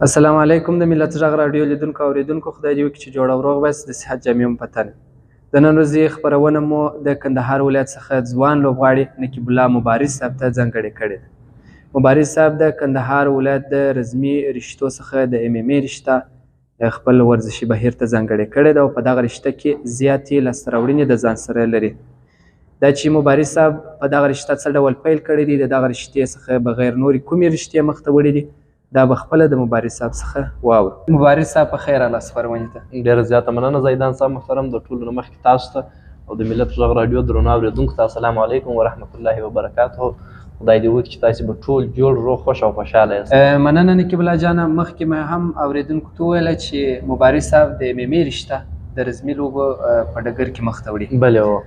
السلام علیکم د ملت غږ راډیو لیدونکو اوریدونکو خدای دې وکړي چې جوړ او روغ بس د صحت جامع مو په تن. د نن ورځې خپرونه مو د کندهار ولایت څخه ځوان لوبغاړي نقیب الله مبارز صاحب ته ځانګړې کړې ده. مبارز صاحب د کندهار ولایت د رزمي رشتو څخه د MMA رشته خپل ورزشي بهیر ته ځانګړې کړې ده او په دغه رشته کې زیاتې لاسته راوړنې د ځان سره لري. دا چې مبارز صاحب په دغه رشته څه ډول پیل کړی دی، د دغه رشتې څخه بغیر نورې کومې رشتې مخته وړي دي، دا به خپله د مبارز صاحب څخه واورو. مبارز صاحب په خیر راغلاست خپرونې ته. ډېره زیاته مننه زیدان صاحب محترم، د ټولو نه مخکې تاسو ته او د ملت غږ راډیو درنو اورېدونکو ته السلام علیکم ورحمت الله وبرکاته. خدای دې وکړي چې تاسې به ټول جوړ روغ خوښ او خوشحاله یاست. مننه نقیب الله جانه. مخکې مې هم اورېدونکو ته وویله چې مبارز صاحب د MMA رشته د رزمي لوبو په ډګر کې مخته وړي. بلې هو.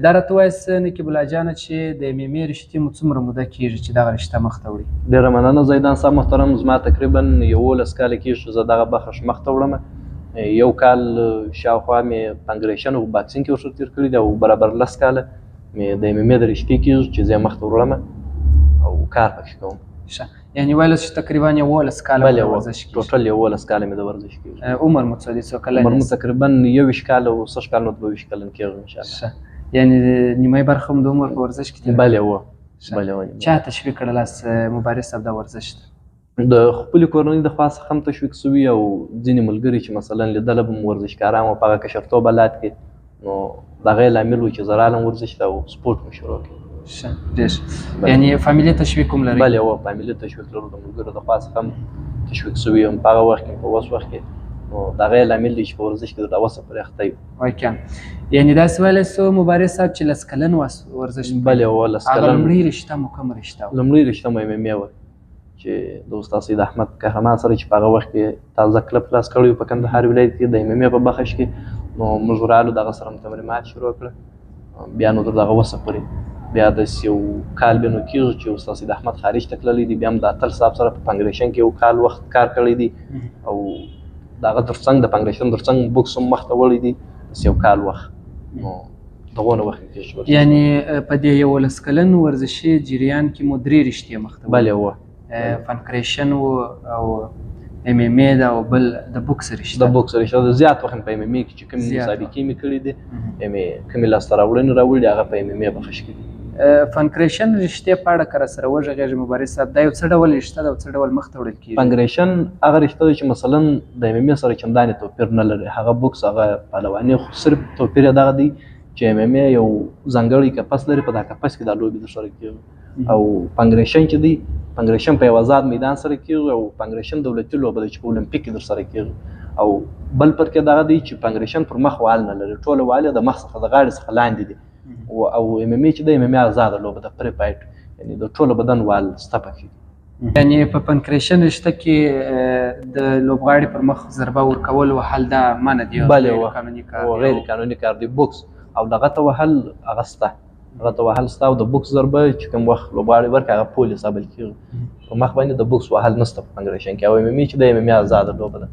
دا راته ووایاست نقیب الله جانه چې د MMA رشتې مو څومره موده کېږي چې دغه رشته مخته وړي؟ ډېره مننه زیدان صاحب محترم. زما تقریبا 11 کاله کېږي چې زه دغه بخښ مخته وړم. یو کال شاوخوا مې په انګریشن او باکسینګ کې ورسره تېر کړي دي او برابر 10 کاله مې د MMA د رشتې کېږي چې زه یې مخته وړم او کار پکې کوم. ښه، یعنې ویلی چې تقریبا 11 کاله د ورزش کېږي. ټوټل 11 کاله مې د ورزش کېږي. عمر مو څه دی، څو کلن یاست؟ عمر مو تقریبا 21 کاله او 6 کال نو 22 کلن کېږي انشاءالله. یعنې نیمه برخه هم د عمر په ورزش کې تېره. بلې هو. بلې هو. چا تشویق کړلاست مبارز صاحب دا ورزش ته؟ د خپلې کورنۍ د خوا څخه هم تشویق سوي او ځینې ملګري چې مثلا لیدله به م ورزشکاران وو په هغه کشرتوب حالات کې، نو د هغه یې لامل و چې زه رالم ورزش ته او سپورټ مې شروع کړي. ښه، ډېر ښه. یعنې فامیلي تشویق هم لرئ؟ بلې هو، فامیلي تشویق لرو، د ملګرو د خوا څخه هم تشویق سوي یم په هغه وخت کې، په اوس وخت کې، نو د هغه یې لامل دی چې په ورزش کې د اوسه پرې اخته یو. واقعا یعنې داسې ویلی سو مبارز صاحب چې 10 کلن واست ورزش؟ بلې هو، 10 کلن. هغه لومړۍ رشته مو کومه رشته وه؟ لومړۍ رشته مو MMA وه چې د استاد سید احمد قهرمان سره چې په هغه وخت کې تازه کلب خلاص کړی و په کندهار ولایت کې د MMA په بخش کې، نو موږ ورالو دغه سره مو تمرینات شروع کړه. بیا نو تر دغه وسه پورې بیا داسې یو کال بیا نو کېږي چې استاد سید احمد خارج ته تللی دی، بیا هم د اتل صاحب سره په پنګریشن کې یو کال وخت کار کړی دی او د هغه تر څنګ د پنګریشن تر څنګ بوکس هم مخته وړی دی داسې یو کال وخت. نو دغونه وخت کې کېږي. یعنې په دې 11 کلن ورزشي جریان کې مو 3 رشتې مخته وړي؟ بلې هو. فنکریشن و او MMA ده او بل د بوکس رشته. د بوکس رشته د زیات وخت په MMA کې چې کومې مسابقې مې کړي دي، کومې لاسته راوړنې راوړي هغه په MMA بخش کې دي. فنکریشن رشتې په اړه که راسره وغږېږې مبارز صاحب، دا یو څه ډول رشته ده او څه ډول مخته وړل کېږي؟ فنکریشن هغه رشته ده چې مثلا د MMA سره چندانې توپیر نه لري. هغه بوکس هغه پهلواني، خو صرف توپیر یې دغه دی چې MMA یو ځانګړی کپس لري، په دا کپس کې دا لوبې ترسره کېږي. او فنکریشن چې دی، فنکریشن په یو آزاد میدان سره کېږي او فنکریشن دولتي لوبه ده چې په اولمپیک کې ترسره کېږي. او بل فرق یې دغه دی چې فنکریشن پر مخ وال نه لري، ټوله وال یې د مخ څخه د غاړې څخه لاندې دي. او MMA چې دی، MMA آزاده لوبه ده، پرې پایټ، یعنې د ټوله بدن وال سته پکې. یعنې په فنکریشن رشته کې د لوبغاړي پر مخ ضربه ورکول وهل دا منع دی؟ بلې قانوني کار، غیر قانوني کار دی. بوکس او دغه ته وهل هغه سته، هغه ته وهل سته، او د بوکس ضربه چې کوم وخت لوبغاړی ورکړي هغه پول حسابل کېږي. په مخ باندې د بوکس وهل نشته په فنکریشن کې. او MMA چې دی، MMA آزاده لوبه ده.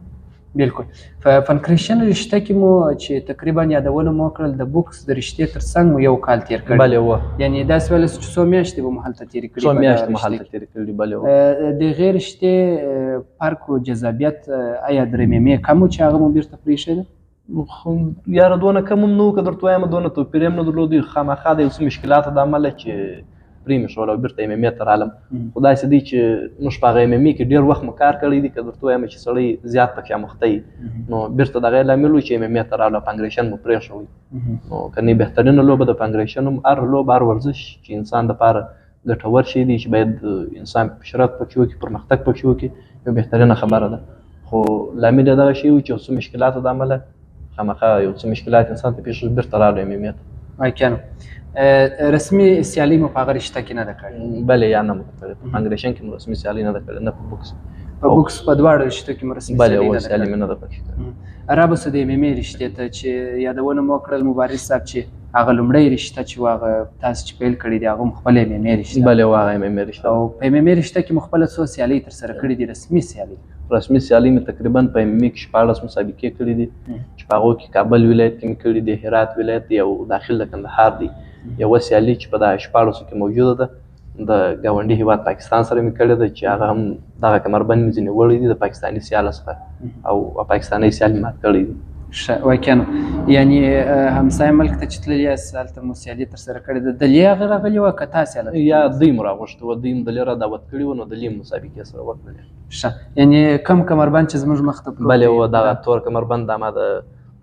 بالکل. په فنکریشن رشته کې مو چې تقریبا یادونه مو وکړل د بوکس د رشتې تر څنګ مو یو کال تېر کړی؟ بلې هو. یعنې داسې ویلی چې 100 میاشتې به مو هلته تېرې کړي؟ 100 میاشتې مو هلته تېرې کړي. بلې هو. د هغې رشتې فرق او جذابیت آیا در MMA کم و چې هغه مو بېرته پرېښی ده؟ خو یاره دونه کم هم نه و، که درته وایم دونه توپیر هم نه درلودی. خامخا د یو څه مشکلاتو د امله چې پرې مې ښول او بېرته MMA ته رالم. خو داسې دی چې موږ په هغه MMA کې ډېر وخت مو کار کړی دی، که درته وایم چې سړی زیات پکې اموخته وي، نو بېرته د هغې لامل و چې MMA ته رالو، فنکریشن مو پرېښوی. نو که نه بهترینه لوبه د فنکریشن هم هر لوبه، هر ورزش چې انسان دپاره ګټور شی دی، چې باید انسان پیشرفت پکې وکړي، پرمختګ پکې وکړي، یو بهترینه خبره ده. خو لامل یې دغه شی و چې یو څه مشکلاتو د امله خامخا یو څه مشکلات انسان ته پېښ شو، بېرته رالو MMA ته. واقعا رسمي سیالي مو په هغه رشته کې نه ده کړې؟ بلې، یا نه مو کړې. په فنکریشن کې مو رسمي سیالي نه ده کړې، نه په بوکس. په بوکس په دواړو رشتو کې مو رسمي سیالي نه ده کړې؟ بلې، سیالي مې نه ده پکې کړې. رابسو د MMA رشتې ته چې یادونه مو وکړل مبارز صاحب چې هغه لومړۍ رشته چې هغه تاسو چې پیل کړې دي هغه مو خپله MMA رشته؟ بلې، هغه MMA رشته. او په MMA رشته کې مو خپله څو سیالۍ ترسره کړې دي رسمي سیالۍ؟ رسمي سیالۍ مې تقریبا په MMA کې 14 مسابقې کړي دي، چې په هغو کې کابل ولایت کې مې کړي دي، هرات ولایت دی او داخل د کندهار دی. یوه سیالي چې په دغه 14 کې موجوده ده د ګاونډي هیواد پاکستان سره مې کړې ده چې هغه هم دغه کمربند مې ځینې وړی دي د پاکستاني سیاله څخه او پاکستاني سیال مې مات کړی دی. ښه واقعا یعنې همسایه ملک ته چې تللي یاست هلته مو سیالي ترسره کړې ده، دلې هغه راغلي وه که تاسې هلته یا دوی مو راغوښتي وه، دوی م دلې را دعوت کړي وو نو دلې م مسابقې سره وکړلې. ښه یعنې کم کمربند چې زموږ مخ ته پروت بلې و دغه تور کمربند دا ما د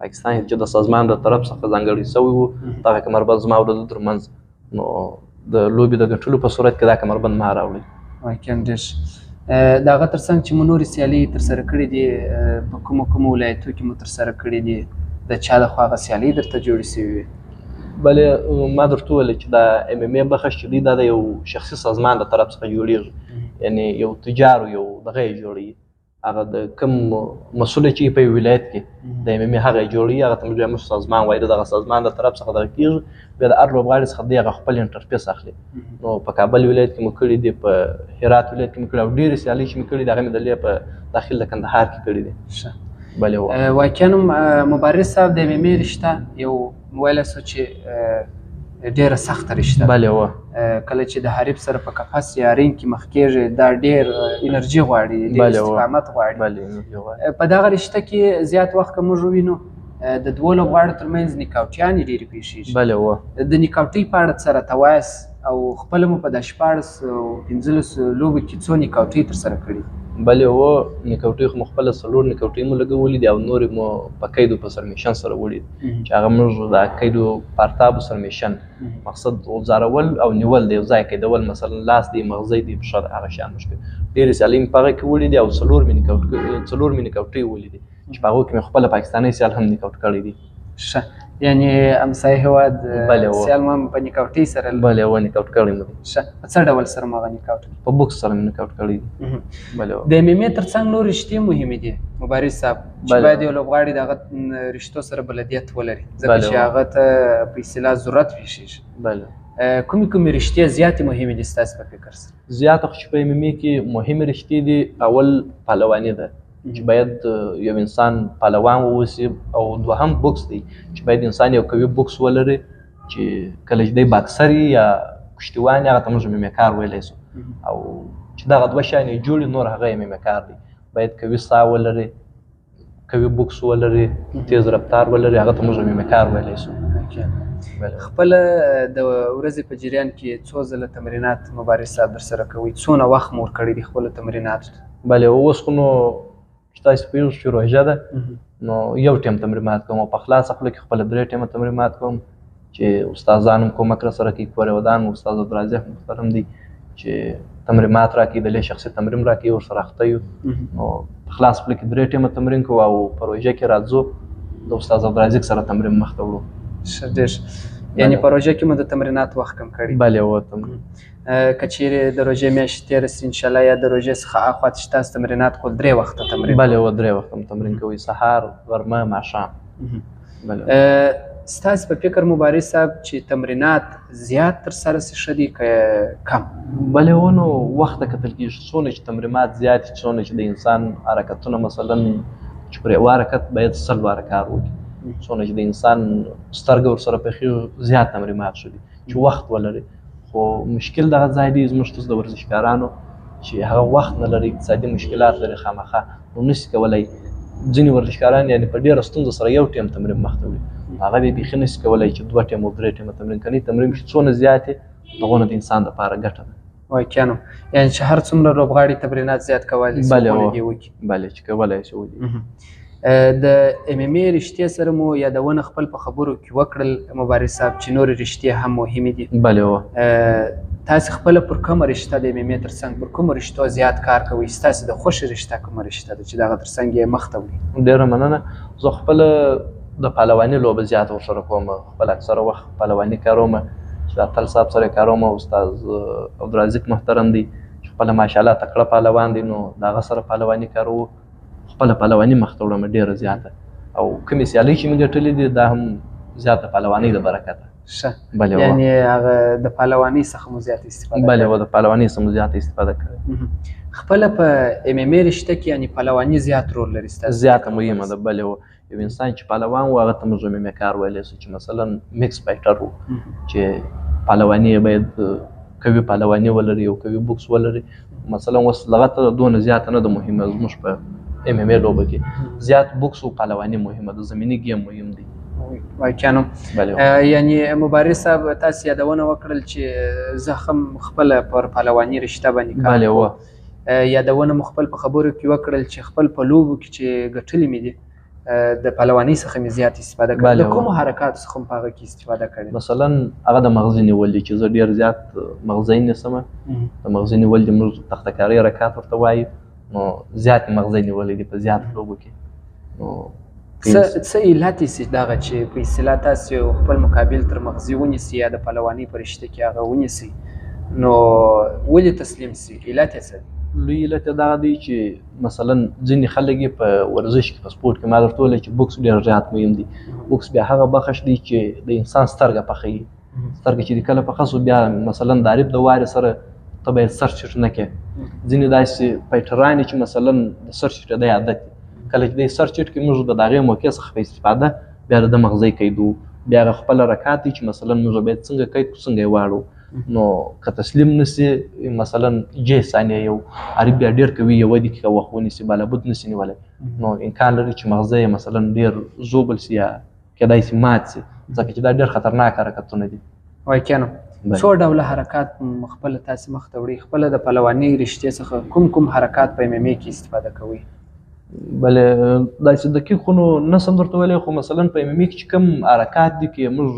پاکستان چې د سازمان د طرف څخه ځانګړی شوی و، دغه کمربند زما او د ده ترمنځ نو د لوبې د ګټلو په صورت کې دا کمربند ما راوړی. واقعا ډېر ښه. د هغه تر څنګ چې مو نورې سیالۍ ترسره کړې دي په کومو ولایتو کې مو ترسره کړې دي، د چا لخوا هغه سیالۍ درته جوړې سوي وي؟ بلې ما درته وویل چې دا MMA بخش چې دی دا د یو شخصي سازمان د طرف څخه جوړېږي، یعنې یو تجار یو دغه یې جوړوي، هغه د کوم مسؤله چې په یو ولایت کې د MMA هغه یې جوړوي، هغه ته موږ سازمان وایي. د دغه سازمان د طرف څخه دغه کېږي، بیا د هر لوبغاړي څخه دی هغه خپل انټرفیس اخلي. نو په کابل ولایت کې مو کړي دي، په هرات ولایت کې مو کړي، او ډېرې سیالۍ چې مې کړي دي هغه مې دلې په داخل د کندهار کې کړي دي. بلې واقعا مبارز صاحب د MMA رشته یو ویلی سو چې ډېره سخته رشته. بلې وه کله چې د حریف سره په قفس یا رینګ کې مخ کېږي دا ډېر انرژي غواړي، ډېر استقامت غواړي. په دغه رشته کې زیات وخت که موږ ووینو د دوو لوبغاړو ترمنځ نیکاوټیانې ډېرې پېښېږي. بلې وه د نیکاوټۍ په اړه څه راته وایاست او خپله مو په دا 15 لوبو کې څو نیکاوټۍ ترسره کړي؟ بلې وه نیکاوټۍ خو مو خپله 4 نیکاوټۍ مو لګولي دي او نورې مو په قیدو په سرمیشن سره وړي دي چې هغه موږ د قیدو پارتابو سرمیشن مقصد غوځارول او نیول د یو ځای قیدول، مثلا لاس دی، مغزی دی، پښه ده، هغه شیان مشکل ډېرې سیالۍ مې په هغه کې وړي دي او 4 مې نیکاوټۍ وولي دي چې په هغو کې مې خپله پاکستاني سیال هم نیکاوټ کړی دي. ښه یعنې همسایه هېواد سیال مو هم په نیکاوټۍ سره؟ بلې وه نیکاوټ کړی مو دی. ښه په څه ډول سره مو هغه نیکاوټ؟ په بوکس سره مې نیکاوټ کړی دی. بلې وه د MMA تر څنګ نور رشتې مهمې دي مبارز صاحب چې باید یو لوبغاړي د هغه رشتو سره بلدیت ولري ځکه چې هغه ته په اصطلاح ضرورت پېښېږي. بلې کومې رشتې زیاتې مهمې دي ستاسې په فکر سره؟ زیاته خو چې په MMA کې مهمې رشتې دي، اول پهلواني ده چې باید یو انسان پهلوان واوسي، او دوهم بوکس دی چې باید انسان یو قوي بوکس ولري چې کله چې دی باکسر یا کشتیوان هغه ته موږ MMA کار ویلی سو، او چې دغه دوه شیان یې جوړ نور هغه MMA کار دی. باید قوي ساه ولري، قوي بوکس ولري، تیز رفتار ولري، هغه ته موږ MMA کار ویلی سو. خپله د ورځې په جریان کې څو ځله تمرینات مبارز صاحب درسره کوئ؟ څونه وخت مو ورکړی دی خپلو تمریناتو ته؟ بلې اوس خو نو چې تاسې پوهېږو چې روژه ده نو یو ټیم تمرینات کوم او په خلاصه خوله کې خپله 3 ټیمه تمرینات کوم چې استادان هم کومک راسره کوي، کورودان استاد عبدالرازق محترم دی چې تمرینات راکوي، د شخصي تمرین راکوي، ورسره اخته یو. نو په خلاصه خوله کې 3 ټیمه تمرین کوو او په روژه کې راځو د استاد عبدالرازق سره تمرین مخته وړو. ښه ډېر یعنې په روژه کې مو د تمرینات وخت کم کړی؟ بلې وه که چیرې د روژې میاشت تېره سي انشاءالله یا د روژې څخه اخوا چې تاسو تمرینات کول 3 وخته تمرین؟ بلې وه 3 وخته م تمرین کوئ، سهار، غرمه، ماښام. ستاسې په فکر مبارز صاحب چې تمرینات زیات ترسره سي ښه دي که کم؟ بلې وه نو وخت ته کتل کېږي، څونه چې تمرینات زیات وي، څونه چې د انسان حرکتونه مثلا چې پر یو حرکت باید 100 واره کار وکړي، څونه چې د انسان سترګه ورسره پخېږي، زیات تمرینات ښه دي چې وخت ولري. خو مشکل دغه ځای دی زموږ ته د ورزشکارانو چې هغه وخت نه لري، اقتصادي مشکلات لري، خامخا نو نشي کولی. ځینې ورزشکاران یعنې په ډېره ستونزه سره یو ټیم تمرین مخته وړي، هغه بیا بیخي نشي کولی چې 2 ټیمه او 3 ټیمه تمرین کوي. تمرین چې څونه زیات وي دغونه د انسان دپاره ګټه ده. واقعا یعنې چې هر څومره لوبغاړي تمرینات زیات کولی شي بلې بلې چې کولی شي وکړي. د MMA رشتې سره مو یادونه خپل په خبرو کې وکړل مبارز صاحب چې نورې رشتې هم مهمې دي. بلې وه تاسې خپله پر کومه رشته د MMA تر څنګ پر کومو رشتو زیات کار کوئ؟ ستاسې د خوښې رشته کومه رشته ده چې دغه تر څنګ یې مخته وړي؟ ډېره مننه. زه خپله د پهلواني لوبه زیات ورسره کوم، خپل اکثره وخت پهلواني کاروم چې د اتل صاحب سره کاروم، استاد عبدالرازق محترم دی چې خپله ماشاءالله تکړه پهلوان دی، نو د هغه سره پهلواني کاروو، خپله پهلواني مخته وړم ډېره زیاته، او کومې سیالۍ چې مې ګټلې دي دا هم زیات د پهلوانۍ د برکته. ښه یعنې هغه د پهلوانۍ څخه مو زیاته استفاده؟ بلې وه د پهلوانۍ څخه مو زیاته استفاده کړې. خپله په MMA رشته کې یعنې پهلواني زیات رول لري ستاسو؟ زیاته مهمه ده. بلې وه یو انسان چې پهلوان و هغه ته موږ MMA کار ویلی سو چې مثلا میکس فایټر و چې پهلواني یې باید قوي پهلواني ولري او قوي بوکس ولري. مثلا اوس دغه ته دونه زیاته نه ده مهمه زموږ په ام ام ای لوبه کې زیات بوکس او پهلواني مهمه ده، زمیني ګیم مهم دی. واقعا یعنی مبارز صاحب تاسو یادونه وکړل چې زخم خپل پر پهلواني رشته باندې بله و یادونه مخبل په خبرو کې وکړل چې خپل په لوبو کې چې ګټلې مې دي د پهلواني څخه مې زیات استفاده کړې. د کوم حرکات څخه په هغه کې استفاده کړې؟ مثلا هغه د مغزي نیول دي چې زه ډېر زیات مغزي نیسم. د مغزي نیول دي موږ تختکاري حرکات ورته وایو، نو زیات مغزي نیول دي په زیات لوبو کې. نو څه علت یې دغه چې په اصطلاح تاسو خپل مقابل تر مغزي ونیسئ یا د پهلواني په رشته کې هغه ونیسئ، نو ولې تسلیم سئ؟ علت یې څه؟ لوی علت یې دغه دی چې مثلا ځینې خلک یې په ورزش کې په سپورټ کې ما درته وویل چې بوکس ډېر زیات مهم دی. بوکس بیا هغه بخش دی چې د انسان سترګه پخوي. سترګه چې کله پخه سو بیا مثلا د عارف د وارې سره ته باید سر چټ نه کړې. ځینې داسې فایټران چې مثلا د سر چټېدی عادت کله چې د سر چټ کې موږ د هغې موقع څخه په استفاده بیا د مغزی قیدو، بیا هغه خپل حرکات دي چې مثلا موږ باید څنګه قید کړو څنګه یې واړو. نو که تسلیم نسی مثلا جې ثانیه یو عارف بیا ډېر کوي یوه دقیقه وخت ونیسي بالابود نسي نیولی، نو امکان لري چې مغزه یې مثلا ډېر زوبل سي یا کیدای سي مات سي، ځکه چې دا ډېر خطرناک حرکتونه دي. واقعا څو ډوله حرکات خپله تاسې مخته وړئ؟ خپله د پهلواني رشتې څخه کوم حرکات په ام ام ای کې استفاده کوئ؟ بله داسې دقیق خو نو نسم درته ویلی، خو مثلا په ام ام ای کې چې کوم حرکات دي کې موږ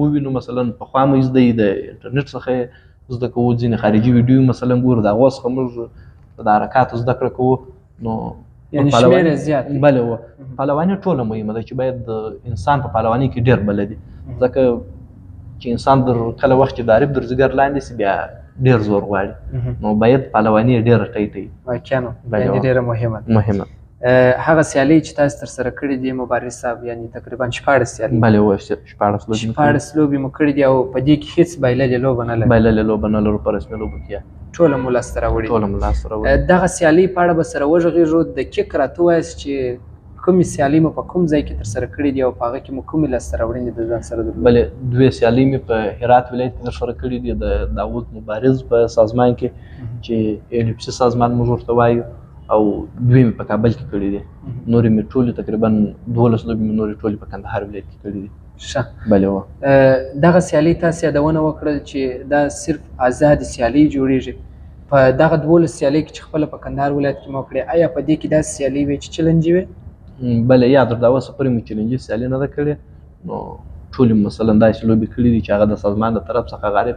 ووینو مثلا پخوا مو زده یي د انټرنیټ څخه زده کوو، ځینې خارجي ویډیو مثلا ګورو د هغو څخه موږ د حرکاتو زده کړه کوو. نو یعنې شمېر یې زیات دی. بله و پهلواني ټوله مهمه ده چې باید د انسان په پهلواني کې ډېر بلدي، ځکه چې انسان در کله وخت چې د عارف در ځګر لاندې سي بیا ډېر زور غواړي، نو باید پهلواني یې ډېره ټیټه وي. واقعا یعنې ډېره مهمه. هغه سیالۍ چې تاسو ترسره کړې دي مبارز صاحب، یعنې تقریبا 14 سیالۍ؟ بله و 14 لوبې مو کړې دي او په دې کې هېڅ بایللې لوبه نه لري؟ بایللې لوبه نه لرو په رسمي لوبو کې ټوله مو لاسته راوړې؟ ټوله مو لاسته راوړې. دغه سیالۍ په اړه به سره وغږېږو. دقیق راته ووایاست چې کومې سیالۍ مو په کوم ځای کې ترسره کړې دي او په هغه کې مو کومې لاسته راوړنې د ځان سره درلودې؟ بلې 2 سیالۍ مې په هرات ولایت کې ترسره کړې دي، د داود مبارز په سازمان کې چې ال اف سی سازمان موږ ورته وایو، او 2 مې په کابل کې کړې دي. نورې مې ټولې تقریبا 12 لوبې مې نورې ټولې په کندهار ولایت کې کړې دي. ښه. بله و دغه سیالۍ تاسو یادونه وکړل چې دا صرف آزادې سیالۍ جوړېږي. په دغه 12 سیالۍ کې چې خپله په کندهار ولایت کې مو کړې، آیا په دې کې داسې سیالۍ وې چې چلنجي وې؟ بله یا تر دا اوسه پورې مې چلنجي سیالۍ نه ده کړې، نو ټولې مثلا داسې لوبې کړې دي چې هغه د سازمان د طرف څخه غالب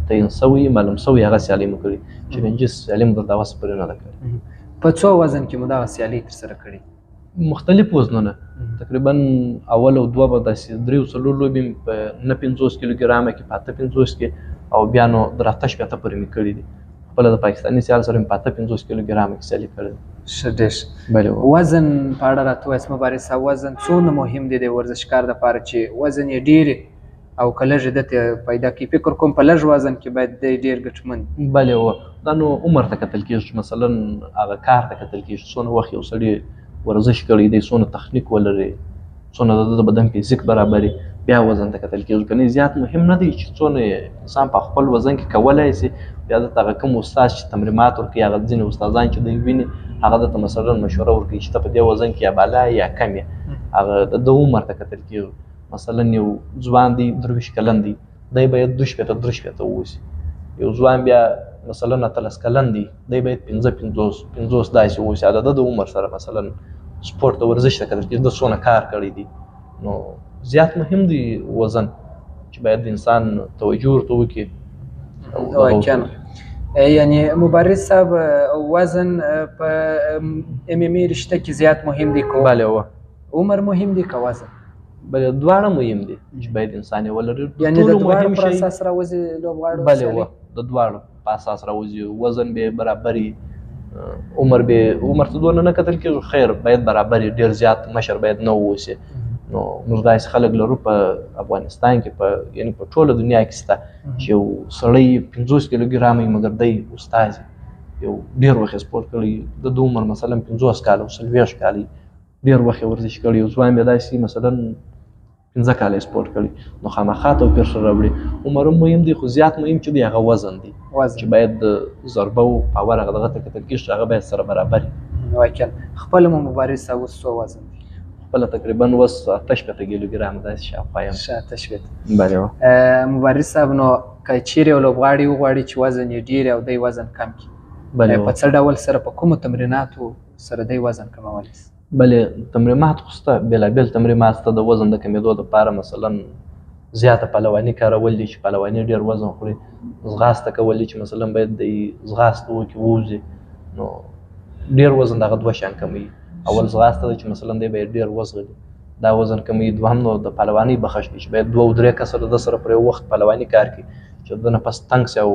تعین سوی معلوم سوی هغه سیالۍ مو کړې. چلنجي سیالۍ مو تر دا اوسه پورې نه ده کړې. په څو وزن کې مو دغه سیالۍ ترسره کړې؟ مختلف وزنونه تقریبا اول او دوه به داسې 3 لوبې په 59 کیلوګرامه کې په 58 کې او بیا نو در 88 پورې مې کړې دي. خپله د پاکستاني سیال سره مې په 58 کیلوګرامه کې سیالي کړې ده. ښه ډېر. بله وزن په اړه راته ووایاست مبارز صاحب، وزن څومره مهم دی د ورزشکار دپاره چې وزن یې ډېر او که لږ ده ته پیدا کړي؟ فکر کوم په لږ وزن کې باید دی ډېر ګټمن. بله و دا نو عمر ته کتل کېږي، مثلا هغه کار ته کتل کېږي څونه وخت یو سړي ورزش کړی دی، څونه تخنیک ولري، څونه د بدن فزیک برابري، بیا وزن ته کتل کېږي. کنې زیات مهم نه دی چې څونه انسان په خپل وزن کې کولی سي، بیا دته هغه کوم استاد چې تمرینات ورکوي، هغه ځینې استادان چې دوی ویني هغه درته مثلا مشوره ورکوي چې ته په دې وزن کې یا بالا یا کم یې، هغه د عمر ته کتل کېږي. مثلا یو ځوان دی 23 کلن دی، دی باید 23 اوسي. یو ځوان بیا مثلا 13 کلن دی، دی باید 50 داسې اوسي. د عمر سره مثلا سپورټ د ورزش ته کتل کېږي د څونه کار کړی دی، نو زیات مهم دی وزن چې باید انسان توجه ورته وکړي. واقعا یعنې مبارز صاحب وزن په ام ام ای رشته کې زیات مهم دی که بله و عمر مهم دی که وزن؟ بله دواړه مهم دي چې باید انسان یې ولري. یعنې د دواړو پر اساس راوځي لوبغاړو؟ بله و د دواړو په اساس راوځي. وزن به برابري، عمر ته دونه نه کتل کېږي، خیر باید برابري، ډېر زیات مشر باید نه واوسي. نو موږ داسې خلک لرو په افغانستان کې، په یعنې په ټوله دنیا کې شته چې یو سړی 50 کیلوګرامه وي مګر دی استاد یو ډېر وخت سپورټ کړی، د عمر مثلا 50 کاله او 40 کاله ډېر وخت ورزش کړی. یو ځوان بیا داسې مثلا 15 کاله سپورټ کړی نو خامخا توپیر سره راوړي. عمر هم مهم دی خو زیات مهم چې دی هغه وزن دی چې باید د ضربه او پاور هغه دغه ته کتل کېږي هغه باید سره برابر وي. واقعا خپل مو مبارز صاحب اوس څو وزن دی؟ خپله تقریبا اوس 88 کیلوګرام داسې شاوخوا یم. 88. بله. مبارز صاحب نو که چیرې یو لوبغاړی وغواړي چې وزن یې ډېر او دی وزن کم کړي، بله، په څه ډول سره په کومو تمریناتو سره دی وزن کمولی شي؟ بله، تمرینات خو شته، بېلابېل تمرینات شته د وزن د کمېدو دپاره. مثلا زیاته پهلواني کارول دي چې پهلواني ډېر وزن خوري. ځغاسته کول دي چې مثلا باید د ځغاسته وکړي ووځي، نو ډېر وزن دغه دوه شیان کموي. اول ځغاسته ده چې مثلا دی باید ډېر وزغلي، دا وزن کموي. دوهم نو د پهلوانۍ بخښ دی چې باید 2 او 3 کسه د ده سره پر یو وخت پهلواني کار کوي چې د نفس تنګ شي او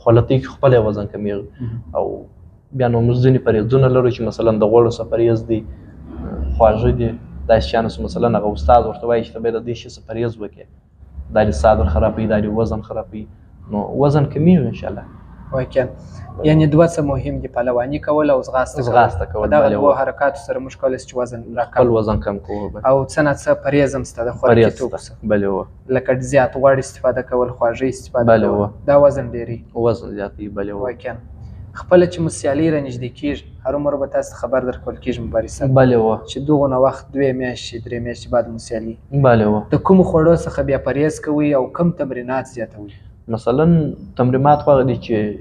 خولتۍ کې خپل وزن کمیږي. او بیا نو موږ ځینې پرهیزونه لرو چې مثلا د غوړو څخه پرهیز دی، خواږه دي، داسې شیانو څخه مثلا هغه استاد ورته وایي چې ته باید د دې شي څخه پرهیز وکړې، دا دې صدر خرابوي، دا دې وزن خرابوي، نو وزن کمیږي انشاءالله. واقعا یعنې دوه څه مهم دي، پهلواني کول او ځغاسته کول. په دغه دوه حرکاتو سره موږ کولی شو چې وزن راکم، خپل وزن کم کوو. او څه نه څه پرهیز هم شته د خوراکي توکو څخه، بله، لکه زیات غوړ استفاده کول، خواږه استفاده کول، دا وزن ډېروي، وزن زیاتوي. بله. واقعا خپله چې مو سیالي رانږدې کېږي هرومرو به تاسو ته خبر درکول کېږي مبارز صاحب، بله، چې دغونه وخت 2 میاشتې 3 میاشتې بعد مو سیالي، بله، د کومو خوړو څخه بیا پرهیز کوئ او کوم تمرینات زیاتوئ؟ مثلا تمرینات خو هغه دي چې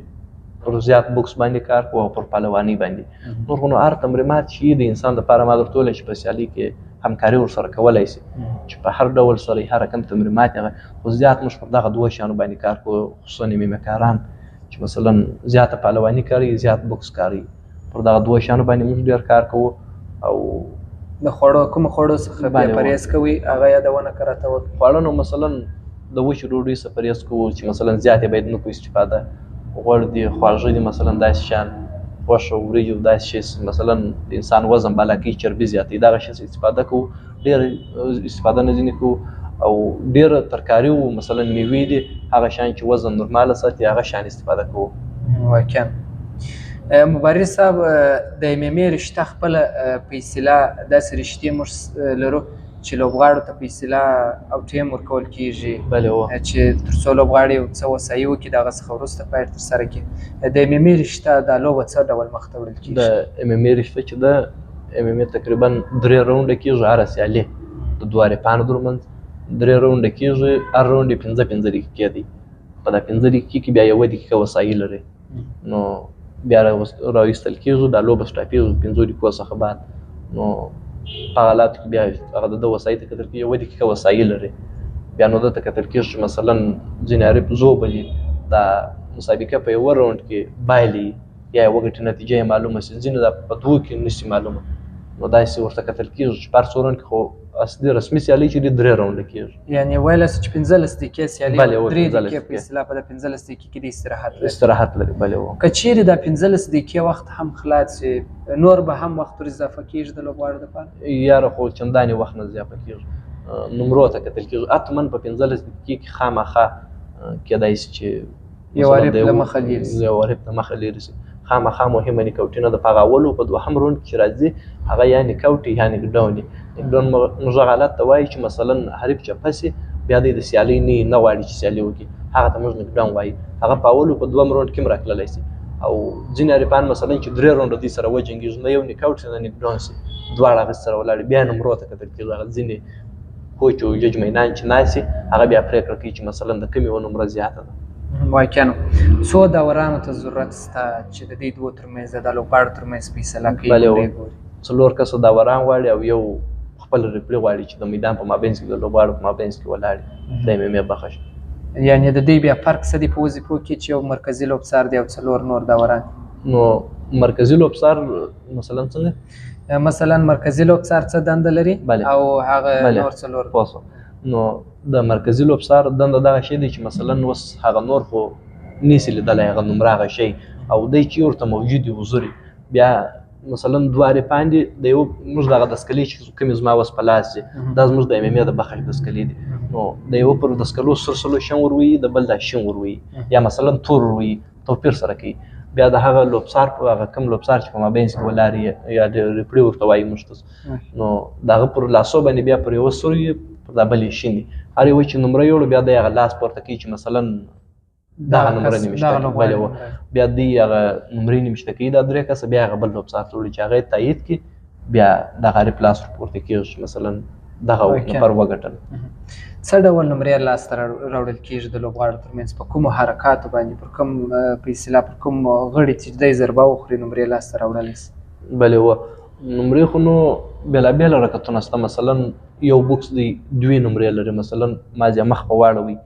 پر زیات بوکس باندې کار کوو او پر پهلواني باندې. نور خو نو هر تمرینات چې د انسان دپاره ما درته وویل چې په سیالي کې همکاري ورسره کولی شي چې په هر ډول سره هر رقم تمرینات هغه، خو زیات موږ پر دغه دوه شیانو باندې کار کوو، خصوصا میمه کاران چې مثلا زیاته پهلواني کوي، زیات بوکس کوي، پر دغه دوه شیانو باندې موږ ډېر کار کوو. او د خوړو کومو خوړو څخه بیا پرهیز کوئ هغه یادونه که راته وکړئ؟ خواړه نو مثلا د وچې ډوډۍ څخه پرهیز کوو چې مثلا زیات یې باید نه کوو استفاده، غوړ دي، خواږه دي، مثلا داسې شیان، غوښه، وریجې، داسې شی مثلا د انسان وزن بالا کوي، چربي زیاتوي، دغه شی استفاده کوو، ډېر استفاده نه ځینې کوو. او ډېره ترکاري و مثلا میوې دي، هغه شیان چې وزن نورماله ساتي هغه شیان استفاده کوو. واقعا مبارز صاحب د MMA رشته خپله په اصطلاح داسې رشتې موږ لرو چې لوبغاړو ته په اصطلاح او ټیم ورکول کېږي، بله، چې تر څو لوبغاړی یو څه وسایي وکړي د هغه څخه وروسته باید ترسره کړي. د MMA رشته دا لوبه څه ډول مخته وړل کېږي؟ د MMA رشته چې ده MMA تقریبا 3 راونډه کېږي هره سیالي، د 2 حریفانو ترمنځ 3 راونډه کېږي، هر راونډ یې 15 دقیقې دی. په دا 15 دقیقې کې بیا 1 دقیقه وسایي لري، نو بیا راویستل کېږي، دا لوبه سټاپېږي 15 دقیقو څخه بعد. نو په حالاتو کې بیا هغه د ده وسایي ته کتل کېږي، 1 دقیقه وسایي لري، بیا نو ده ته کتل کېږي چې مثلا ځینې حریف زوبلي، دا مسابقه په 1 راونډ کې بایلي یا یې وګټي، نتیجه یې معلومه شي، ځینې دا په 2 کې نشي معلومه، نو داسې ورته کتل کېږي چې په هر څو راونډ کې خو اصلي رسمي سیالي چې دي 3 راونډه کېږي. یعنې ویلی شو چې 15 دقیقې سیالي، 3 دقیقې په اصطلاح په د 15 دقیقې کې د استراحت لري. بله، که چیرې دا 15 دقیقې وخت هم خلاص شي نور به هم وخت ور اضافه کېږي د لوبغاړو دپاره؟ یاره خو چندانې وخت نه اضافه کېږي، نمرو ته کتل کېږي، حتما په 15 دقیقې کې خامخا کېدای شي چې یو حریف له مخه لرې شي، یو حریف له مخه لرې شي. خامخا مهمه نیکاوټینه ده. په هغه اول او په 2م راونډ کې چې راځي هغه یا نیکاوټ یا نکډاون دي. نکډاون موږ هغه حالت ته وایي چې مثلا حریف چپه سي، بیا د سیالۍ نه غواړي چې سیالي وکړي، هغه ته موږ نکډاون وایي. هغه په اول او په 2م راونډ کې هم راتللی شي. او ځینې حریفان مثلا چې 3 راونډه دوی سره وجنګېږي، نه یو نیکاوټ نه نکډاون شي، دواړه هغه سره ولاړې، بیا نمرو ته کتل کېږي. هغه ځینې کوچ او جج مینان چې ناست هغه بیا پرېکړه کوي چې مثلا د کومې یوه نمره زیاته ده. واقعا څو دورانو ته ضرورت شته چې د دې دوو ترمنځ د لوبغاړو ترمنځ فیصله کوي؟ بله، 4 کسه دوران غواړي او یو خپل ریفري غواړي چې د میدان په مابینځ کې د لوبغاړو په مابینځ کې ولاړ د MMA بخښ. یعنې د دې بیا فرق څه دی په وظیفو کې چې یو مرکزي لوبڅار دی او 4 نور دوران؟ نو مرکزي لوبڅار مثلا څنګه؟ مثلا مرکزي لوبڅار څه دنده لري او هغه نور 4؟ نو د مرکزي لوبڅار دنده دغه شی دی چې مثلا اوس هغه نور خو نشي لیدلی هغه نمره هغه شی، او دی چې ورته موجود وي حضور بیا مثلا 2 حریفان دي، د یو موږ دغه دسکلې چې کومې زما اوس په لاس دي دا زموږ د MMA د بخښ دسکلې دي، نو د یو پر دسکلو سرسلو شین وروي، د بل دا شین وروي یا مثلا تور وروي، توپیر سره کوي. بیا د هغه لوبڅار په هغه کم لوبڅار چې په مابینځ کې ولاړ یا د ریفري ورته وایي موږ ته، نو د هغه پر لاسو باندې بیا پر یوه سور وي، پر دا بل یې شین دي. هر یو چې نمره یوړو بیا دی هغه لاس پورته کوي چې مثلا دغه نمره نمیشته کوي. بلې بیا دی هغه نمرې نمیشته کوي دا درې کسه، بیا هغه بل لوبسار ته وړي چې هغه یې تایید کړي، بیا دغه ریپلاس ورپورته کېږي چې مثلا دغه نفر وګټل. څه ډول نمرې لاسته راوړل کېږي د لوبغاړو ترمنځ؟ په کومو حرکاتو باندې، پر کوم په اصطلاح پر کوم غړي چې دی ضربه وخوري نمرې لاسته راوړلی شي؟ بلې نمرې خو نو بېلابېل حرکتونه شته. مثلا یو بوکس دی 2 نمرې لري، مثلا مازې مخ په واړوي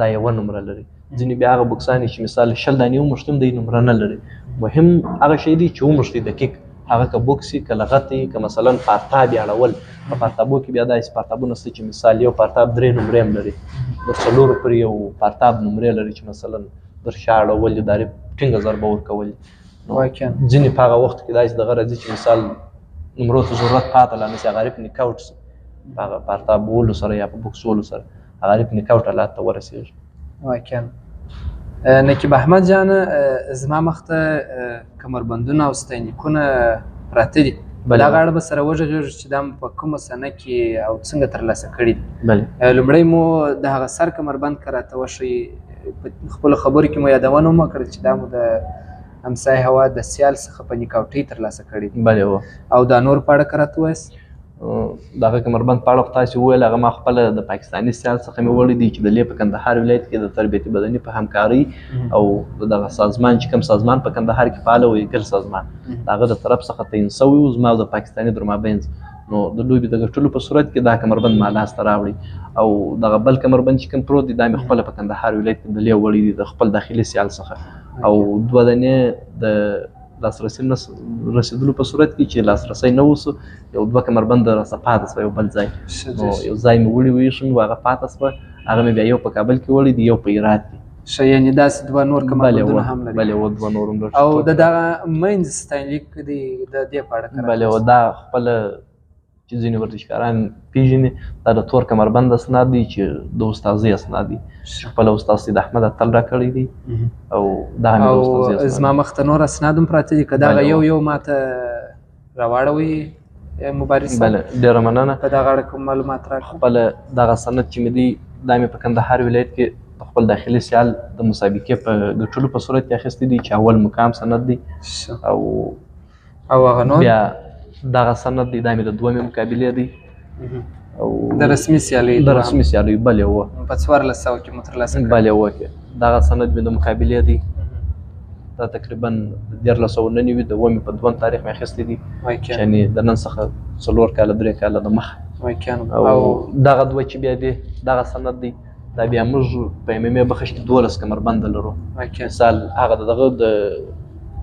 دا 1 نمره لري. ځینې بیا هغه بوکسان چې مثال 20 دانې وموښتي دی نمره نه لري. مهم هغه شی دی چې وموښتي دقیق، هغه که بوکس وي که لغت وي که مثلا پارتاب یې اړول. په پارتابو کې بیا داسې پارتابونه شته چې مثال یو پارتاب 3 نمرې هم لري، در 4 پورې یو پارتاب نمرې لري چې مثلا در شا اړول یې دارې ټینګه ضربه ورکول. ځینې په هغه وخت کې داسې دغه راځي چې مثال نمرو ته ضرورت پاته لا نشي، هغه رپ نکاوټ په هغه پارتاب ولو سره یا په بوکس ولو سره هغه رپ نکاوټ حالات ته ورسېږي. واقعا نقیب احمد جان، زما مخ ته کمربندونه او ستاینلیکونه پراته دي، دغه اړه به سره وغږېږو چې دا په کومه سنه کې او څنګه ترلاسه کړي دي. لومړی مو د هغه سر کمربند که راته وښیي، په خپلو خبرو کې مو یادونه هم وکړه چې دا مو د همسایه هېواد د سیال څخه په نیکاوټۍ ترلاسه کړي دي. بلې او دا نور په اړه که راته ووایاست؟ دغه کمربند په اړه خو تاسې وویل، هغه ما خپله د پاکستاني سیال څخه مې وړی دی چې د لې په کندهار ولایت کې د تربیتي بدني په همکارۍ او دغه سازمان چې کوم سازمان په کندهار کې فعال و ایګل سازمان، د هغه د طرف څخه تعین شوی و زما او د پاکستاني درمابینز. نو د لوبې د ګټلو په صورت کې دا کمربند ما لاسته راوړی، او دغه بل کمربند چې کوم پروت دی دا مې خپله په کندهار ولایت کې د لې وړی دی د خپل داخلي سیال څخه. او 2 دانې د لاسرسي رسیدلو په صورت کې چې لاسرسی نه وسو، یو 2 کمربند راڅخه پاته شوه یو بل ځای. نو یو ځای مې وړي ویښ نو هغه پاته شوه، هغه مې بیا یو په کابل کې وړی دی یو په هرات کې. ښه، یعنې داسې 2 نور کمربندونه هم لري؟ بلې 2 نور هم لري. او د دغه منځ ستاینلیک دی د دې په اړه؟ بلې دا خپله چې ځینې ورزشکاران پیژني دا د تور کمربند اسناد دي چې د استاذي اسناد دي، خپله استاد سید احمد اتل راکړی دي او دا هم د استاذي اسناد. زما مخ ته نور اسناد هم پراته دي، که دغه یو ماته راواړوئ مبارز صاحب؟ بله ډېره مننه. په دغه اړه کوم معلومات راکړئ؟ خپله دغه سند چې مې دی دا مې په کندهار ولایت کې د خپل داخلي سیال د مسابقې په ګټلو په صورت کې اخیستی دي چې اول مقام سند دی. او هغه نور بیا دغه سند دی دا مې د 2مې مقابلې دی او د رسمي سیالۍ د رسمي سیالۍ بلې وه په 1400 کې مو ترلاسه کړی؟ بلې وه کې دغه سند مې د مقابلې دی، دا تقریبا 1399 د 2مې په 2 تاریخ مې اخیستی دي، یعنې د نن څخه 4 کاله 3 کاله د مخه. او دغه 2 چې بیا دی دغه سند دی دا بیا موږ په MMA بخش کې 12 کمربنده لرو. مثال هغه دغه د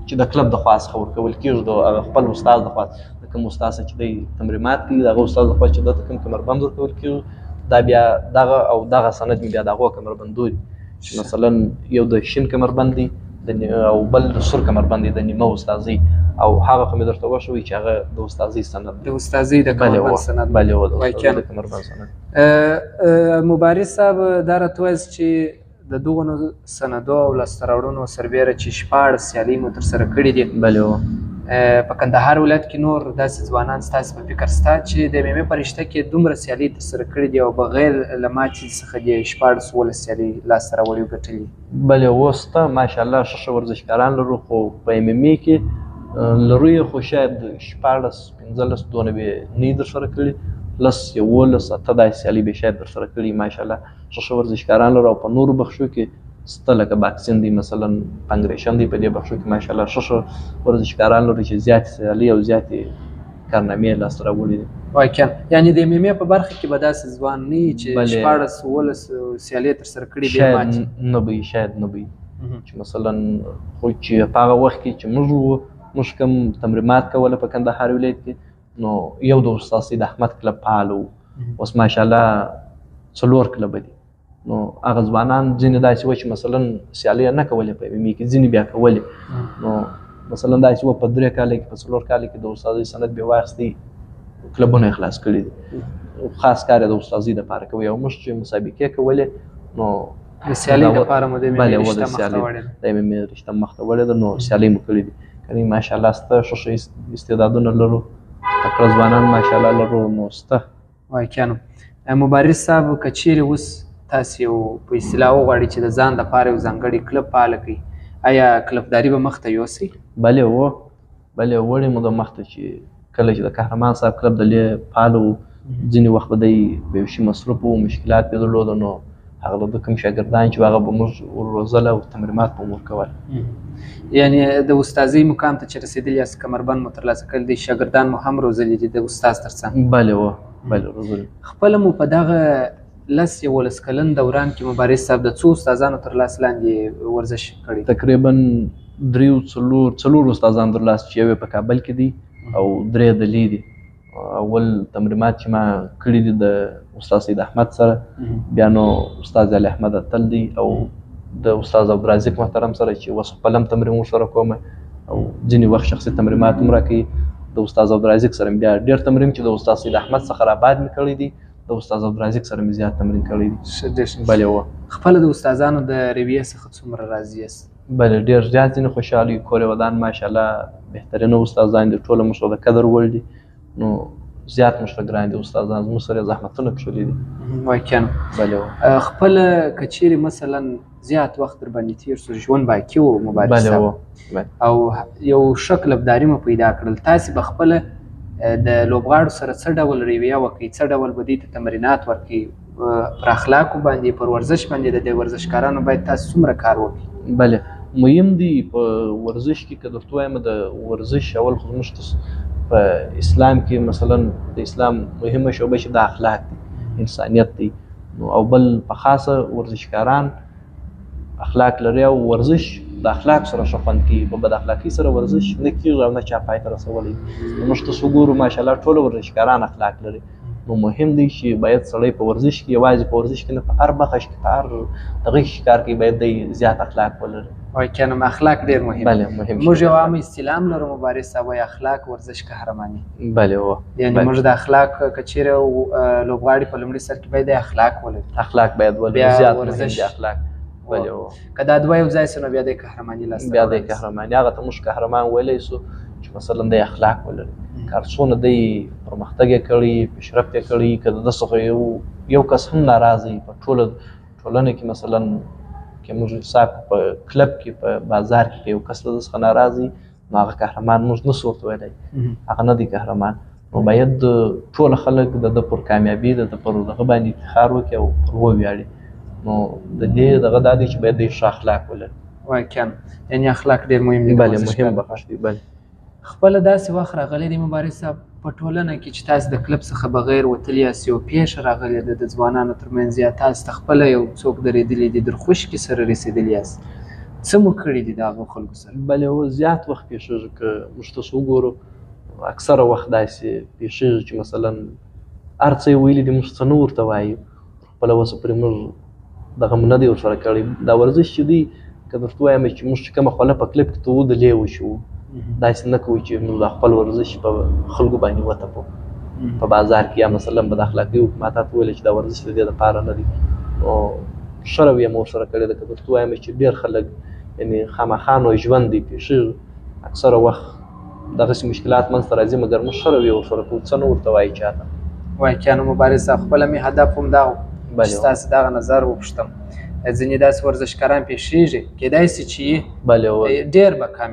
چې د کلب د خوا څخه ورکول کېږي د خپل استاد د خوا، د کوم استاد چې دی تمرینات کوي د هغه استاد د خوا چې دته کوم کمربند ورکول کېږي، دا بیا دغه او دغه سند مې بیا د هغو کمربندو دي چې مثلا یو د شین کمربند دی او بل د سور کمربند دی د نیمه استاذي، او هغه خو مې درته وښوي چې هغه د استاذي سند دی. د استاذي د کمربند سند؟ بلې و د استاذي د کمربند سند. مبارز صاحب دا راته ووایاست چې د دغو سندو او لاسته راوړنو سربیره چې 14 سیالۍ مو ترسره کړي دي، بلې و په کندهار ولایت کې نور داسې ځوانان ستاسې په فکر شته چې د MMA په رشته کې دومره سیالۍ ترسره کړي دي او بغیر له ماتې څخه دې 14 سیالۍ لاسته راوړي او ګټلي؟ بلې و شته ماشاءالله ښه ښه ورزشکاران لرو، خو په MMA کې لرو یې خو شاید 14 15 دونه به نه درسره کړي، 10 11 8 داسې سیالۍ به شاید درسره کړي ماشاءالله ښه ښه ورزشکاران لرو. او په نورو بخشو کې شته لکه باکسینګ دی مثلا پنګریشن دی، په دې بخشو کې ماشاءالله ښه ښه ورزشکاران لرو چې زیاتې سیالۍ او زیاتې کارنامې لاسته راوړي دي. واقعا یعنې د MMA په برخه کې به داسې ځوان نه وي چې 14 15 سیالۍ ترسره کړي بیا ماتې نه به وي، شاید نه به وي چې مثلا خو چې په هغه وخت کې چې موږ کوم تمرینات کوله په کندهار ولایت کې نو یو د استاد سید احمد کلب فعال و، اوس ماشاءالله 4 کلب دي. نو هغه ځوانان ځینې داسې وه چې مثلا سیالۍ نه کولې په MMA کې، ځینې بیا کولې. نو مثلا داسې وه په 3 کاله کې په 4 کاله کې د استادۍ سند بیا واخیستی، کلبونه یې خلاص کړي دي، خاص کار یې د استادۍ دپاره کوي. او موږ چې مسابقې کولې نو د سیالۍ دپاره مو د MMA رشته مخته وړې ده؟ د MMA رشته مخته وړې ده، نو سیالۍ مو کړي دي. کنې ماشاءالله شته ښه ښه استعدادونه لرو، تکړه ځوانان ماشاءالله لرو، نو شته. واقعا مبارز صاحب که چیرې اوس تاسو یو په اصطلاح وغواړئ چې د ځان دپاره یو ځانګړی کلب فعاله کړئ، آیا کلبداري به مخته یوسئ؟ بلې وړې مو د مخته چې کله چې د قهرمان صاحب کلب د لې فعال و، ځینې وخت به دی په یو شي مصروف و، مشکلات یې درلوده، نو هغه د کوم شاګردان چې هغه به موږ ورروزل او تمرینات به مو ورکول. یعنې د استازۍ مقام ته چې رسېدلي یاست، کمربند مو ترلاسه کړی دی، شاګردان مو هم روزلي دي د استاز تر څنګ؟ بلې روزلي. خپله مو په دغه 11 کلن دوران کې مبارز صاحب د څو استادانو تر لاس لاندې ورزش کړی؟ تقریبا 3-4 استادان تر لاس چې یو په کابل کې دي او 3 د لې دي. اول تمرینات چې ما کړي دي د استاد سید احمد سره، بیا نو استاد علي احمد اتل دی او د استاد عبدالرزاق محترم سره چې اوس خپل هم تمرین ورسره کوم او ځینې وخت شخصي تمرینات هم راکوي. د استاد عبدالرزاق سره بیا ډېر تمرین چې د استاد سید احمد څخه راباد مې کړی دي، د استاد عبدالرزاق سره مې زیات تمرین کړی دي. بلې خپله د استادانو د رویې څخه څومره راضي یاست؟ بلې ډېر زیات ځینې خوشحاله یو. کور ودان ماشاءالله بهترینه استادان دي، ټوله موږ د قدر وړ دي، نو زیات موږ ته ګران دي استادان، زموږ سره زحمتونه کښلي دي. واقعا. بلې خپله که چیرې مثلا زیات وخت در باندې تېر سو، ژوند باقي و مبارز صاحب او یو ښه کلبداري مو پیدا کړل، تاسې به خپله د لوبغاړو سره څه ډول رویه وکړئ، څه ډول به دوی ته تمرینات ورکړئ، پر اخلاقو باندې، پر ورزش باندې د دې ورزشکارانو باید تاسو څومره کار وکړئ؟ بلې مهم دي په ورزش کې. که درته وایم د ورزش اول خو زموږ په اسلام کې مثلا د اسلام مهمه شعبه چې د اخلاق دي، انسانیت دی، نو او بل په خاصه ورزشکاران اخلاق لري او ورزش د اخلاق سره ښه خوند کوي. په بد اخلاقۍ سره ورزش نه کېږي او نه چا پای ته رسولی. موږ تاسو وګورو ماشاءالله ټول ورزشکاران اخلاق لري، نو مهم دی چې باید سړی په ورزش کې، یوازې په ورزش کې نه، په هر بخش کې، په هر دغه کې کار کوي، باید دی زیات اخلاق ولري. واقعا اخلاق ډېر مهم دي. مهم. موږ یو عام اصطلاح لرو مبارز صاحب، وایي اخلاق ورزش قهرماني. یعنې موږ د اخلاق که چیرې لوبغاړي په لومړي سر کې باید اخلاق ولري، اخلاق باید ولري، زیات مهم دي اخلاق. که دا دوه یو ځای سي نو بیا د قهرماني لاسته بیا د قهرماني هغه ته موږ قهرمان ویلی سو چې مثلا د اخلاق ولري. که هر څونه دی پرمختګ یې کړی، پیشرفت یې کړی، که د ده څخه یو کس هم ناراضه وي په ټوله ټولنه کې، مثلا که موږ حساب په کلب کې، په بازار کې یو کس له ده څخه ناراضه وي، نو هغه قهرمان موږ نسو ورته ویلی، هغه نه دی قهرمان. نو باید ټول خلک د ده پر کامیابي، د ده پر دغه باندې افتخار وکړي او پر وویاړي. نو د دې دغه دا دی چې باید د ښه اخلاق ولري. واقعا یعنې اخلاق ډېر مهم دي. بلې مهم بخش دی. بلې خپله داسې وخت راغلی دی مبارز صاحب په ټولنه کې چې تاسو د کلب څخه بغیر وتلي یاست، یو پیښه راغلې ده د ځوانانو ترمنځ، یا تاسو ته خپله یو څوک درېدلی دي، درخوشکي سره رسېدلي یاست، څه مو کړي دي د هغو خلکو سره؟ بلې زیات وخت پیښېږي. که موږ تاسو وګورو اکثره وخت داسې پیښېږي چې مثلا هر څه یې ویلي دي، موږ څه نه ورته وایو، خپله وسه پرې موږ دغه نه دی ورسره کړی. دا ورزش چې دی، که درته وایم چې موږ چې کومه خوله په کلب کې ته ودلې وشو، داسې نه کوو چې موږ د خپل ورزش په خلکو باندې وتپو په بازار کې، یا مثلا بد اخلاقي وکړو. ما تا ته ویل چې دا ورزش د دې دپاره نه دی، نو ښه رویه مو ورسره کړې ده. که درته وایم چې ډېر خلک یعنې خامخا نو ژوند دی پیښېږي، اکثره وخت دغسې مشکلات منځته راځي، مګر موږ ښه رویه ورسره کوو، څه نه ورته وایي چا ته. واقعا مبارز صاحب خپله مې هدف هم دا و چې ستاسې دغه نظر وپوښتم. ځینې داسې ورزشکاران پیښېږي، کیدای سي چې ډېر به کم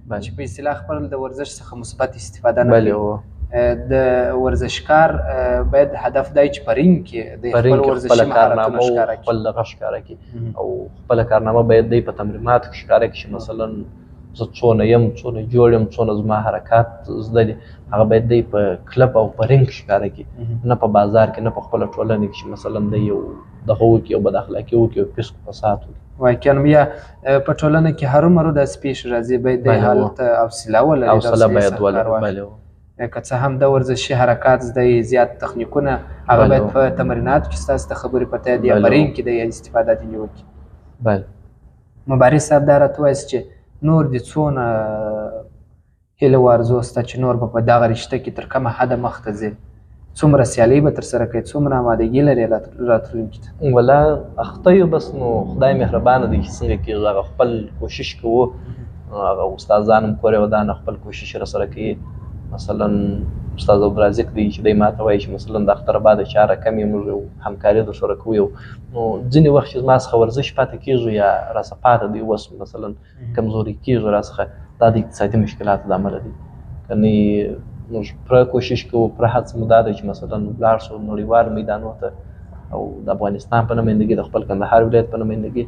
وي چې په اصطلاح خپل د ورزش څخه مثبت استفاده نه کوي. د ورزشکار باید هدف دی چې په رینګ کې د خپل ورزشي مهارتونه ښکاره کړي، خپل دغه ښکاره کړي، او خپله کارنامه باید دی په تمریناتو کې ښکاره کړي چې مثلا زه څونه یم، څونه جوړ یم، څونه زما حرکات زده دي. هغه باید دی په کلب او په رینګ ښکاره کړي، نه په بازار کې، نه په خپله ټولنه کې چې مثلا دی یو دغه وکړي، یو بد اخلاقي وکړي، یو فسق فساد وکړي. واقعا بیا په ټولنه کې هرومرو داسې پیښې راځي، باید دی هلته حوصله ولري، حوصله باید ولري. که څه هم د ورزشي حرکات زده، زیات تخنیکونه، هغه باید په تمریناتو کې ستاسو ته خبرې پته دي، یا په رینګ کې د استفاده دې وکړي. مبارز صاحب دا راته وایاست چې نور دې څونه هیله و ارزو سته چې نور به په دغه رشته کې تر کومه حده مخته ځې؟ څومره سیالۍ به ترسره کوې، څومره آمادګي لرې راتلونکي ته؟ والله اخته یو، بس نو خدای مهربانه دی چې څنګه کېږي، هغه خپل کوشش کوو، هغه استادان هم کورې ودانه خپل کوشش راسره کوي، مثلا استاد عبدالرازق دی چې دی ماته وایي چې مثلا د اختر بعد چاره کمې موږ یو همکاري درسره کوو. نو ځینې وخت چې زما څخه ورزش پاتې کېږي یا راڅخه پاتې دی اوس مثلا کمزوري کېږي راڅخه، دا د اقتصادي مشکلاتو د امله دی. کنې موږ پوره کوشش کوو، پوره هڅه مو دا ده چې مثلا ولاړ شو نړیوالو میدانونو ته او د افغانستان په نمایندګي، د خپل کندهار ولایت په نمایندګي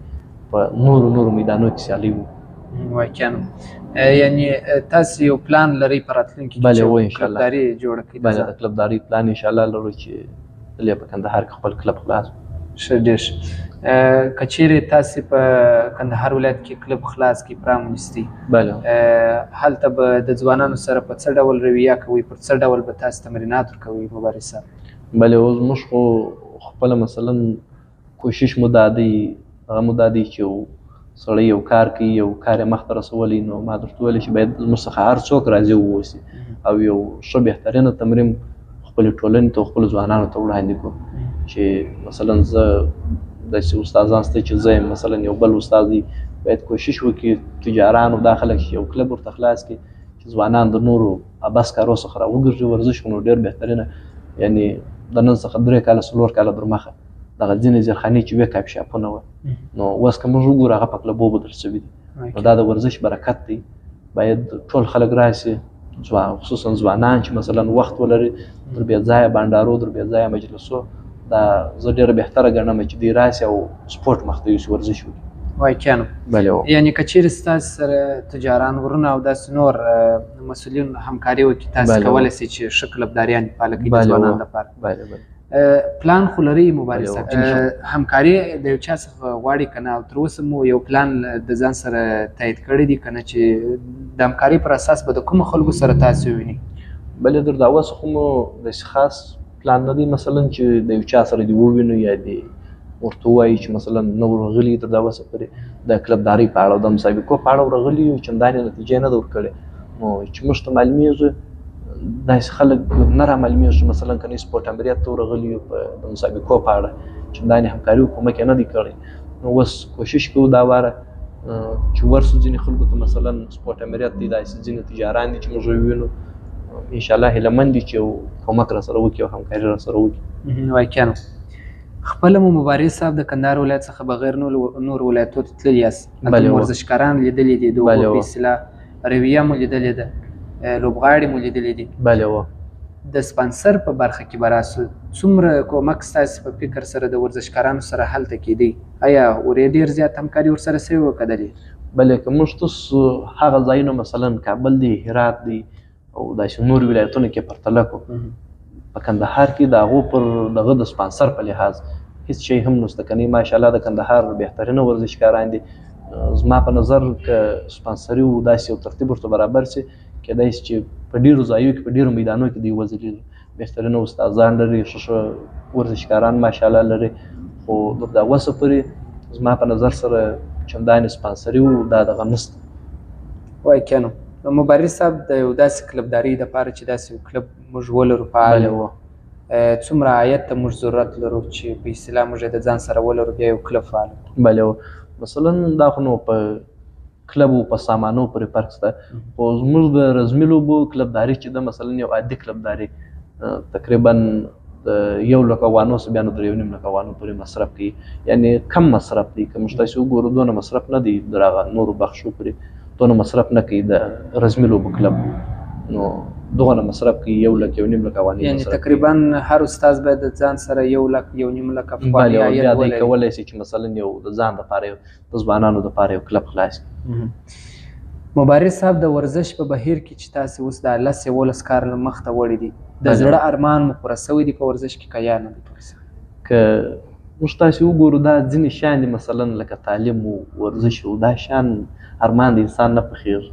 په نورو میدانونو کې سیالي وکړو. واقعا یعنی تاسو یو پلان لرئ په راتلونکي کې چې کلبداري جوړه کړئ؟ بله، د کلبداري پلان انشاءالله لرو چې دلته په کندهار کې خپل کلب خلاص کړو. ښه، ډېر ښه. که چیرې تاسې په کندهار ولایت کې کلب خلاص کړئ پرانیستي، بله، هلته به د ځوانانو سره په څه ډول رویه کوئ؟ پر څه ډول به تاسو تمرینات ورکوئ مبارز صاحب؟ بله، اوس موږ خو خپله مثلا کوشش مو دا دی، هغه مو دا دی چې سړی یو کار کوي، یو کار یې مخته رسولی، نو ما درته ویلی چې باید زموږ څخه هر څوک راضي واوسي او یو ښه بهترینه تمرین خپلې ټولنې ته او خپلو ځوانانو ته وړاندې کړو. چې مثلا زه داسې استادان شته چې زه یم، مثلا یو بل استاد دی، باید کوشش وکړي تجارانو دا خلک چې یو کلب ورته خلاص کړي چې ځوانان د نورو عبث کارو څخه راوګرځي، ورزش نو ډېر بهترینه. یعنې د نن څخه 3 کاله 4 کاله در مخه دغه ځینې زیرخانې چې وې کاپ شاپونه وه، نو اوس که موږ وګورو هغه په کلبو بدل شوي دي. نو دا د ورزش برکت دی. باید ټول خلک راشي، خصوصا ځوانان چې مثلا وخت ولري، در بې ځایه بانډارو، در بې ځایه مجلسو، دا زه ډېره بهتره ګڼم چې دوی راشي او سپورټ مخته یوسي، ورزش وکړي. واقعا. بله، یعنې که چیرې ستاسو سره تجاران ورونه او داسې نور مسؤلین همکاري وکړي، تاسو کولی شئ چې ښه کلبداریان فعاله کړئ د ځوانانو لپاره. بله بله. پلان خو لرئ مبارز صاحب؟ همکاري د یو چا څخه غواړي که نه؟ او تر اوسه مو یو پلان د ځان سره تایید کړی دی که نه چې د همکاري پر اساس به د کومو خلکو سره تاسو ووینئ؟ بله، در دا اوسه خو مو داسې خاص پلان نه دی مثلا چې د یو چا سره دې ووینو یا دې ورته ووایي چې مثلا نه ورغلي تر دا اوسه پورې د کلبدارۍ په اړه او د مسابقو په اړه ورغلي یو، چندانې نتیجې نه ده ورکړې. نو چې موږ ته معلومېږي داسې خلک نه رامعلومېږي مثلا که نه سپورټ امریت ته ورغلي یو د مسابقو په اړه چندانې همکاري کومک یې نه دی کړی. نو اوس کوشش کوو دا واره چې ورسو ځینې خلکو ته مثلا سپورټ امریت دی، داسې ځینې تجاران دي چې موږ ووینو، انشاءالله هیله مند دي چې کومک راسره وکړي او همکاري راسره وکړي. واقعا. خپله مو مبارز صاحب د کندهار ولایت څخه بغیر نور ولایتو ته تللي یاست، ورزشکاران لیدلي دي، د هغو په اصطلاح رویه مو لیدلې ده، لوبغاړي مو لیدلې دي. بله و. د سپانسر په برخه کې به راسو، څومره کومک ستاسې په فکر سره د ورزشکارانو سره هلته کېدی؟ آیا ورې ډېر زیات همکاري ورسره سوې وه که دلې؟ بله، که موږ تاسو هغه ځایونه مثلا کابل دی، هرات دی او داسې نور ولایتونو کې پرتله کړو، په کندهار کې د هغو پر دغه د سپانسر په لحاظ هیڅ شی هم نشته. کنې ماشاءالله د کندهار بهترینه ورزشکاران دي. زما په نظر که سپانسري و داسې یو ترتیب ورته برابر شي، کېدای شي چې په ډېرو ځایو کې په ډېرو میدانونو کې دوی وځلېږي. بهترینه استادان لري، ښه ورزشکاران ماشاءالله لري، خو تر دا اوسه پورې زما په نظر سره چندانې سپانسري و دا دغه نشته. واقعا. مبارز صاحب د یو داسې کلبدارۍ دپاره چې داسې یو کلب موږ ولرو فعال و، څومره عاید ته موږ ضرورت لرو چې په اصطلاح موږ یې د ځان سره ولرو بیا یو کلب فعال کړو؟ بله، مثلا دا خو نو په کلب او په سامانو پورې فرق شته. خو زموږ د رزمي لوبو کلبداري چې ده مثلا یو عادي کلبداري تقریبا د 1 لک افغانو څخه بیا نو 3.5 لک افغانو پورې مصرف کوي. یعنې کم مصرف دی. که موږ تاسې وګورو دونه مصرف نه دی د هغه نورو بخشو پورې، دونه مصرف نه کوي د رزمي لوبو کلب. نو دغه مصرف کوي 1 لک 1.5 لک افغانۍ. یعنې تقریبا هر استاد باید د ځان سره 1 لک 1.5 لک افغانۍ عاید ولري. بیا دی کولی شي چې مثلا یو د ځان دپاره د ځوانانو دپاره یو کلب خلاص کړي. مبارز صاحب د ورزش په بهیر کې چې تاسې اوس دا 10-11 کاله مخته وړي دي، د زړه ارمان مو پوره سوی دی په ورزش کې که یا نه دی پوره سوی؟ که موږ تاسې وګورو دا ځینې شیان دي مثلا لکه تعلیم و ورزش و دا شیان ارمان د انسان نه پخېږي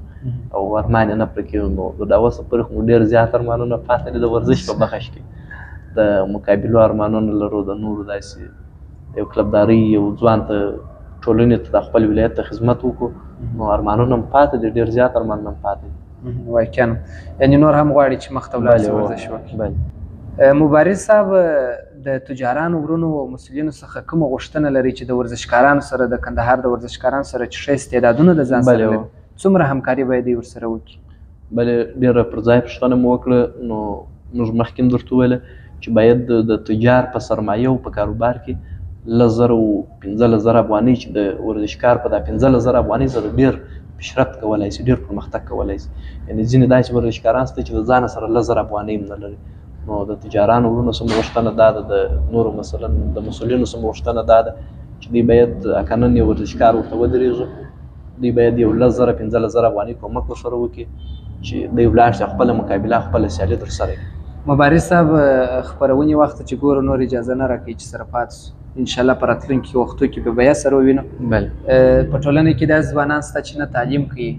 او ارمان یې نه پوره کېږي. نو د دا اوسه پورې خو ډېر زیات ارمانونه پاتې دي د ورزش په بخش کې. د مقابلو ارمانونه لرو، د نورو داسې یو کلبدارۍ یو ځوان ته ټولنې ته د خپل ولایت ته خدمت وکړو، نو ارمانونه هم پاتې دي، ډېر زیات ارمانونه هم پاتې دي. واقعا. یعنې نور هم غواړي چې مخته ولاړ شي ورزش وکړي. مبارز صاحب د تجارانو ورونو او مسؤلینو څخه کومه غوښتنه لري چې د ورزشکارانو سره، د کندهار د ورزشکارانو سره چې ښه استعدادونه د ځان سره لري، څومره همکاري باید یې ورسره وکړي؟ بلې ډېره پر ځای پوښتنه مو وکړه. نو موږ مخکې هم درته وویله چې باید د تجار په سرمایه او په کاروبار کې 15,000 افغانۍ چې د ورزشکار په دا 15,000 افغانۍ سره ډېر پیشرفت کولی شي، ډېر پرمختګ کولی شي. یعنې ځینې داسې ورزشکاران شته چې د ځانه سره 10,000 افغانۍ هم نه لري. نو د تجارانو وروڼو څخه غوښتنه دا ده، د نورو مثلا د مسؤلینو څخه غوښتنه دا ده چې دوی باید که نن یو ورزشکار ورته ودرېږي، دوی باید یو 10,000 15,000 افغانۍ کومک ورسره وکړي چې دوی ولاړ شي خپله مقابله خپله سیالي ترسره کړي. مبارز صاحب خپرونې وخت چې ګوره نور اجازه نه راکوي چې سره پاتې شو، انشاءالله په راتلونکي وختو کې به بیا سره ووینو. بله په ټولنه کې داسې ځوانان شته چې نه تعلیم کوي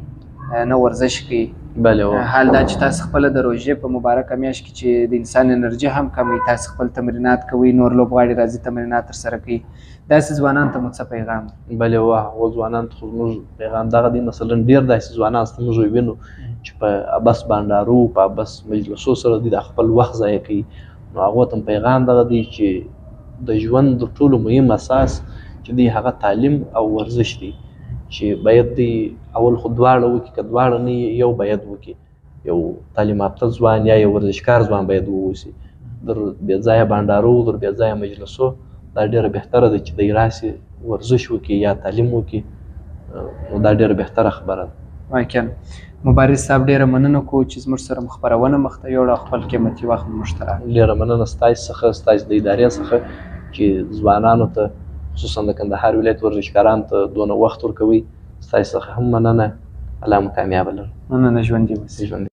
نه ورزش کوي. بله حال دا چې تاسو خپله د روژې په مبارکه میاشت کې چې د انسان انرژي هم کموي، تاسو خپل تمرینات کوئ، نور لوبغاړي راځي تمرینات ترسره کوي، داسې ځوانانو ته مو څه پیغام دی؟ بله واه هغو ځوانانو ته خو زموږ پیغام دغه دی، مثلا ډېر داسې ځوانان شته موږ وینو چې په ابس بانډارو په ابس مجلسو سره دوی د خپل وخت ضایع کوي. نو هغو ته پیغام دغه دی چې د ژوند تر ټولو مهم اساس چې دی هغه تعلیم او ورزش دی، چې باید دی اول خو دواړه وکړي، که دواړه نه یو باید وکړي. یو تعلیم یافته ځوان یا یو ورزشکار ځوان باید واوسي. در بې ځایه بانډارو در بې ځایه مجلسو دا ډېره بهتره ده چې دی راسي ورزش وکړي یا تعلیم وکړي، نو دا ډېره بهتره خبره ده. واقعا مبارز صاحب ډېره مننه کوو چې زموږ سره مو خپرونه مخته یوړه، خپل قیمتي وخت مو موږ ته راکړ. ډېره مننه ستاسې څخه، ستاسې د ادارې څخه چې ځوانانو ته خصوصا د کندهار ولایت ورزشکارانو ته دونه وخت ورکوئ. ستاسې څخه هم مننه. الله مو کامیابه لرم. مننه، ژوندي اوسئ. ژوندي